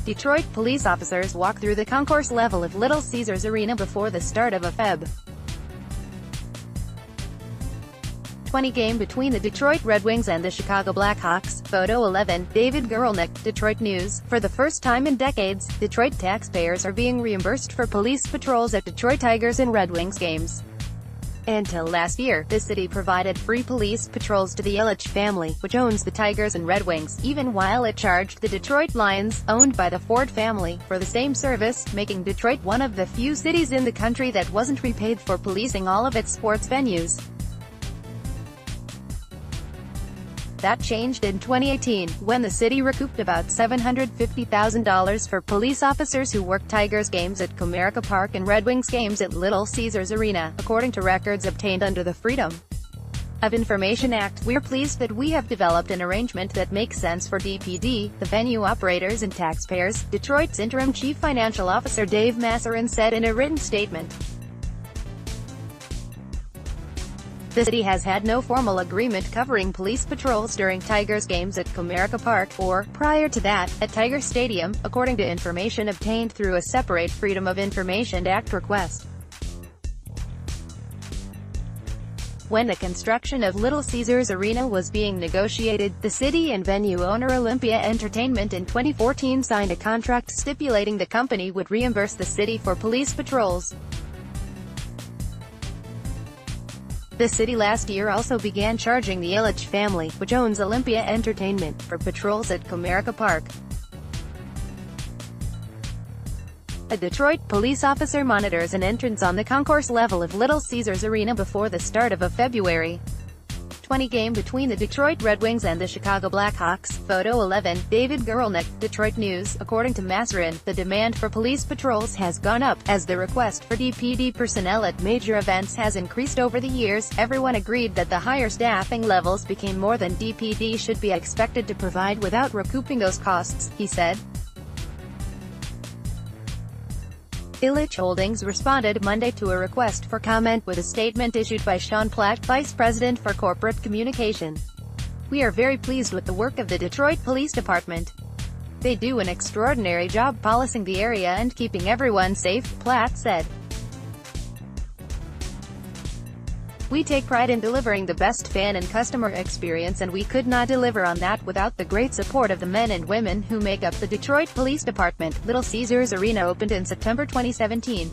Detroit police officers walk through the concourse level of Little Caesars Arena before the start of a Feb. 20 game between the Detroit Red Wings and the Chicago Blackhawks. Photo 11, David Guralnick, Detroit News. For the first time in decades, Detroit taxpayers are being reimbursed for police patrols at Detroit Tigers and Red Wings games. Until last year, the city provided free police patrols to the Ilitch family, which owns the Tigers and Red Wings, even while it charged the Detroit Lions, owned by the Ford family, for the same service, making Detroit one of the few cities in the country that wasn't repaid for policing all of its sports venues. That changed in 2018, when the city recouped about $750,000 for police officers who worked Tigers games at Comerica Park and Red Wings games at Little Caesars Arena, according to records obtained under the Freedom of Information Act. We're pleased that we have developed an arrangement that makes sense for DPD, the venue operators and taxpayers, Detroit's interim chief financial officer Dave Masserin said in a written statement. The city has had no formal agreement covering police patrols during Tigers games at Comerica Park, or, prior to that, at Tiger Stadium, according to information obtained through a separate Freedom of Information Act request. When the construction of Little Caesars Arena was being negotiated, the city and venue owner Olympia Entertainment in 2014 signed a contract stipulating the company would reimburse the city for police patrols. The city last year also began charging the Ilitch family, which owns Olympia Entertainment, for patrols at Comerica Park. A Detroit police officer monitors an entrance on the concourse level of Little Caesars Arena before the start of a February 20 game between the Detroit Red Wings and the Chicago Blackhawks. Photo 11, David Guralnick, Detroit News. According to Masserin, the demand for police patrols has gone up, as the request for DPD personnel at major events has increased over the years. Everyone agreed that the higher staffing levels became more than DPD should be expected to provide without recouping those costs, he said. Ilitch Holdings responded Monday to a request for comment with a statement issued by Sean Platt, Vice President for Corporate Communication. "We are very pleased with the work of the Detroit Police Department. They do an extraordinary job policing the area and keeping everyone safe," Platt said. "We take pride in delivering the best fan and customer experience, and we could not deliver on that without the great support of the men and women who make up the Detroit Police Department." Little Caesars Arena opened in September 2017.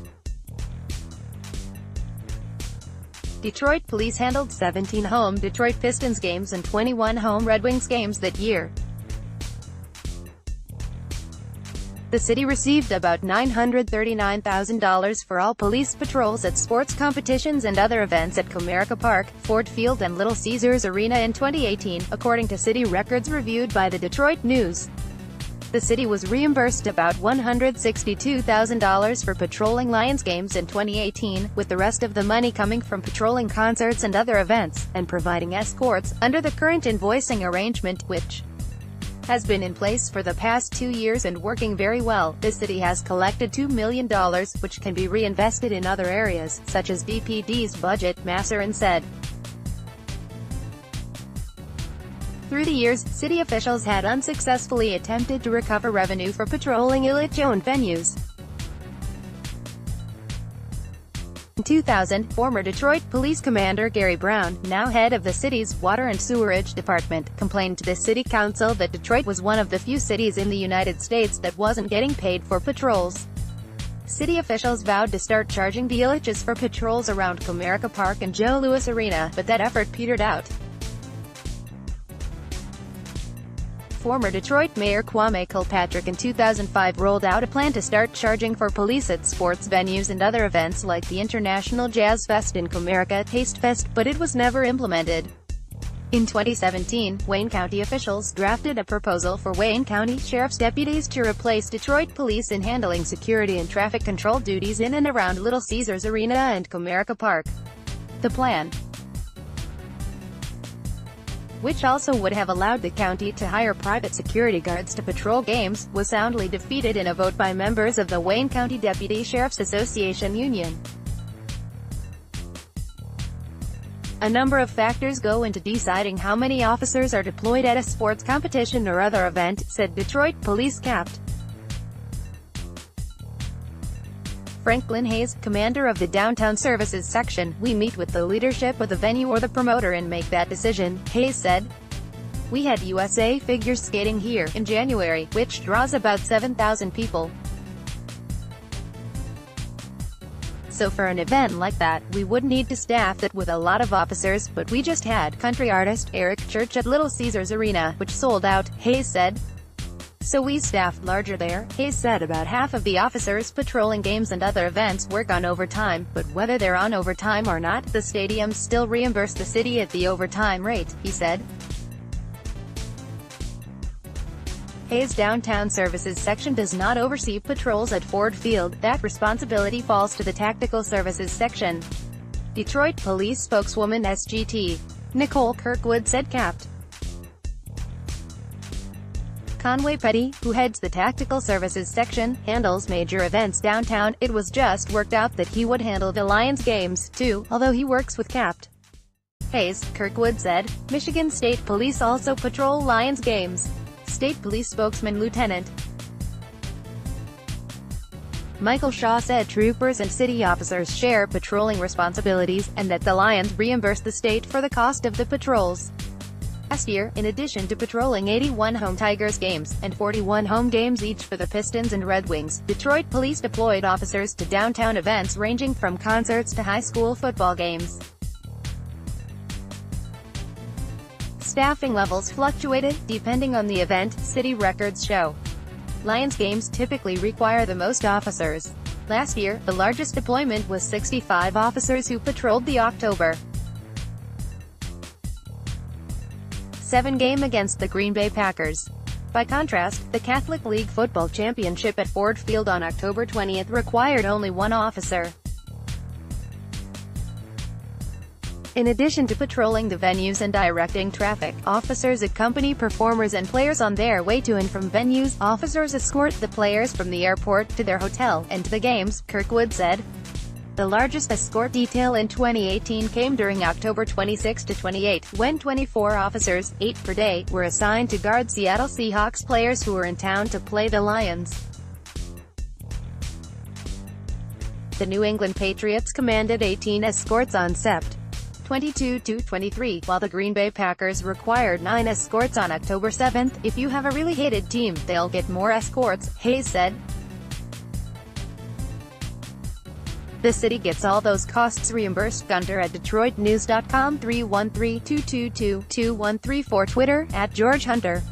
Detroit police handled 17 home Detroit Pistons games and 21 home Red Wings games that year. The city received about $939,000 for all police patrols at sports competitions and other events at Comerica Park, Ford Field and Little Caesars Arena in 2018, according to city records reviewed by the Detroit News. The city was reimbursed about $162,000 for patrolling Lions games in 2018, with the rest of the money coming from patrolling concerts and other events, and providing escorts, under the current invoicing arrangement, which has been in place for the past 2 years and working very well. The city has collected $2 million, which can be reinvested in other areas, such as DPD's budget, Masserin said. Through the years, city officials had unsuccessfully attempted to recover revenue for patrolling Ilitch-owned venues. In 2000, former Detroit Police Commander Gary Brown, now head of the city's Water and Sewerage Department, complained to the city council that Detroit was one of the few cities in the United States that wasn't getting paid for patrols. City officials vowed to start charging the Ilitches for patrols around Comerica Park and Joe Louis Arena, but that effort petered out. Former Detroit Mayor Kwame Kilpatrick in 2005 rolled out a plan to start charging for police at sports venues and other events like the International Jazz Fest in Comerica, Taste Fest, but it was never implemented. In 2017, Wayne County officials drafted a proposal for Wayne County Sheriff's deputies to replace Detroit police in handling security and traffic control duties in and around Little Caesars Arena and Comerica Park. The plan, which also would have allowed the county to hire private security guards to patrol games, was soundly defeated in a vote by members of the Wayne County Deputy Sheriff's Association Union. A number of factors go into deciding how many officers are deployed at a sports competition or other event, said Detroit Police Capt. Franklin Hayes, commander of the Downtown Services Section, "We meet with the leadership of the venue or the promoter and make that decision," Hayes said. "We had USA figure skating here in January, which draws about 7,000 people. So for an event like that, we would need to staff that with a lot of officers, but we just had country artist Eric Church at Little Caesars Arena, which sold out," Hayes said. "So we staffed larger there," Hayes said. "About half of the officers patrolling games and other events work on overtime, but whether they're on overtime or not, the stadiums still reimburse the city at the overtime rate," he said. Hayes' Downtown Services Section does not oversee patrols at Ford Field. That responsibility falls to the Tactical Services Section. Detroit Police spokeswoman SGT. Nicole Kirkwood said Capt. Conway Petty, who heads the Tactical Services Section, handles major events downtown. "It was just worked out that he would handle the Lions games, too, although he works with Capt. Hayes," Kirkwood said. Michigan State Police also patrol Lions games. State Police spokesman Lieutenant Michael Shaw said troopers and city officers share patrolling responsibilities, and that the Lions reimburse the state for the cost of the patrols. Last year, in addition to patrolling 81 home Tigers games, and 41 home games each for the Pistons and Red Wings, Detroit police deployed officers to downtown events ranging from concerts to high school football games. Staffing levels fluctuated, depending on the event, city records show. Lions games typically require the most officers. Last year, the largest deployment was 65 officers who patrolled the October 7 game against the Green Bay Packers. By contrast, the Catholic League Football Championship at Ford Field on October 20 required only 1 officer. In addition to patrolling the venues and directing traffic, officers accompany performers and players on their way to and from venues. Officers escort the players from the airport to their hotel and to the games, Kirkwood said. The largest escort detail in 2018 came during October 26 to 28, when 24 officers, 8 per day, were assigned to guard Seattle Seahawks players who were in town to play the Lions. The New England Patriots commanded 18 escorts on Sept. 22-23, while the Green Bay Packers required 9 escorts on October 7. "If you have a really hated team, they'll get more escorts," Hayes said. "The city gets all those costs reimbursed." Gunter at DetroitNews.com. 313-222-2134. Twitter, at George Hunter.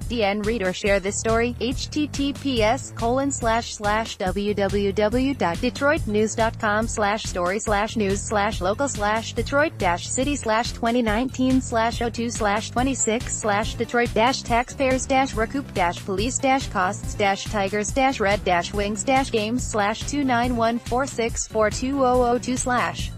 DN read or share this story, https://www.detroitnews.com/story/news/local/detroit-city/2019/02/26/police-costs-red-wings-games/29146420002/